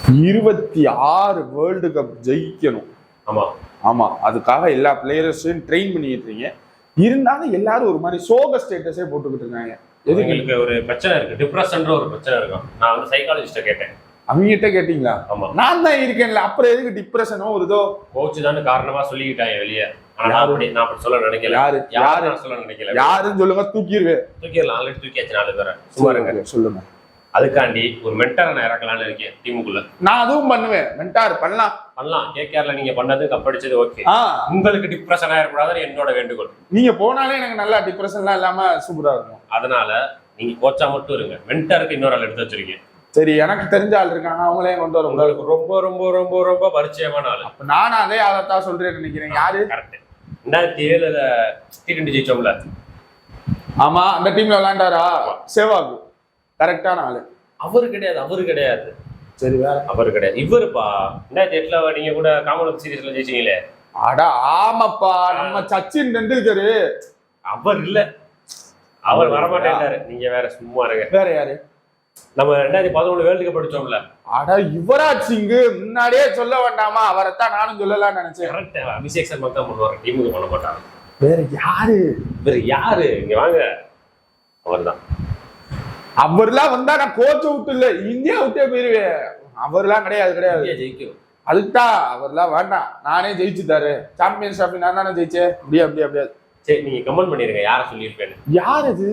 26 world cup ஜெயிக்கணும். ஆமா ஆமா, அதுக்காக எல்லா பிளேயர்ஸையும் ட்ரெயின் பண்ணிட்டு இருக்கீங்க. இருந்தாலும் எல்லாரும் ஒரு மாதிரி சோக ஸ்டேட்டஸே போட்டுக்கிட்டு இருக்காங்க. எதுங்களுக்கு ஒரு பிரச்சனை இருக்கு, டிப்ரெஷன்ற ஒரு பிரச்சனை இருக்கும். நான் வந்து சைக்காலஜிஸ்ட கேட்டேன். அவங்ககிட்ட கேட்டீங்களா? ஆமா, நான் தான் இருக்கேன்ல, அப்புறம் எதுக்கு டிப்ரெஷனோ ஒரு இதோ கோச் தான் காரணமா சொல்லிக்கிட்டாங்க வெளியே. நான் அப்படி சொல்ல நினைக்கல. யாரு சொல்ல நினைக்கல. யாருன்னு சொல்லுங்க, தூக்கிடலாம். ஆல்ரெடி தூக்கியாச்சு 4 பேரை. சும்மா சொல்லுங்க. அதுக்காண்டி ஒரு மென்டாரை நான் இறக்கலாம்னு இருக்கேன் டீமுக்குள்ள. நான் அதுவும் பண்ணுவேன். மென்டார் பண்ணலாம். கேகேஆர்ல நீங்க பண்ணது கப்படிச்சது ஓகே. உங்களுக்கு டிப்ரெஷன் ஆயிடக்கூடாதுன்னு என்னோட வேண்டுகோள். நீங்க போனாலே எனக்கு நல்லா டிப்ரெஷன்லாம் இல்லாம சூப்பரா இருக்கும். அதனால நீங்க கோச்சா மட்டும் இருங்க. மென்டாருக்கு இன்னொரு ஆள் எடுத்து வச்சிருக்கீங்க. சரி, எனக்கு தெரிஞ்ச ஆள் இருக்காங்க, அவங்களே கொண்டு வர. உங்களுக்கு ரொம்ப ரொம்ப ரொம்ப ரொம்ப பரிச்சயமான ஆள். அப்ப நானும் அதே ஆளத்தான் சொல்றேன்னு நினைக்கிறேன். யாரு? கரெக்ட். 2007 T20 ஜெயிச்சோம்ல. ஆமா, அந்த டீம்ல விளையாண்டாரா? சேவாகு கரெக்டான ஆளு. அவரு கிடையாது. சரி, வேற அவரு கிடையாது. இவருப்பா 2008 நீங்க கூட காமன்வெல்த் சீரீஸ்ல ஜெயிச்சீங்களே. அட ஆமாப்பா, நம்ம சச்சின் டெண்டுல்கர். அவர் இல்ல, அவர் வரமாட்டேன்டாரு. நீங்க வேற சும்மா இருங்க. வேற யாரு? நம்ம 2011 வேர்ல்டு கப் அடிச்சோம்ல. அட யுவராஜ் சிங். முன்னாடியே சொல்ல வேண்டாமா? அவரைத்தான் நானும் சொல்லலாம்னு நினைச்சேன். கரெக்ட். அபிஷேக் சர்மா தான் பண்ணுவாங்க, டீமுக்கு பண்ண மாட்டாங்க. வேற யாரு? இங்க வாங்க. அவர்தான். அவர்லாம் வந்தா நான் கோச்சை விட்டு இல்ல, இந்தியா விட்டே போயிருவேன். அவர்லாம் கிடையாது. ஜெயிக்கும். அதுக்குதான் அவர்லாம் வேண்டாம். நானே ஜெயிச்சுட்டாரு. சாம்பியன்ஸ் ட்ராஃபி நான் தானே ஜெயிச்சேன். அப்படியே. சரி, நீங்க கமெண்ட் பண்ணிருங்க யார சொல்லியிருப்பேன்னு. யார் அது?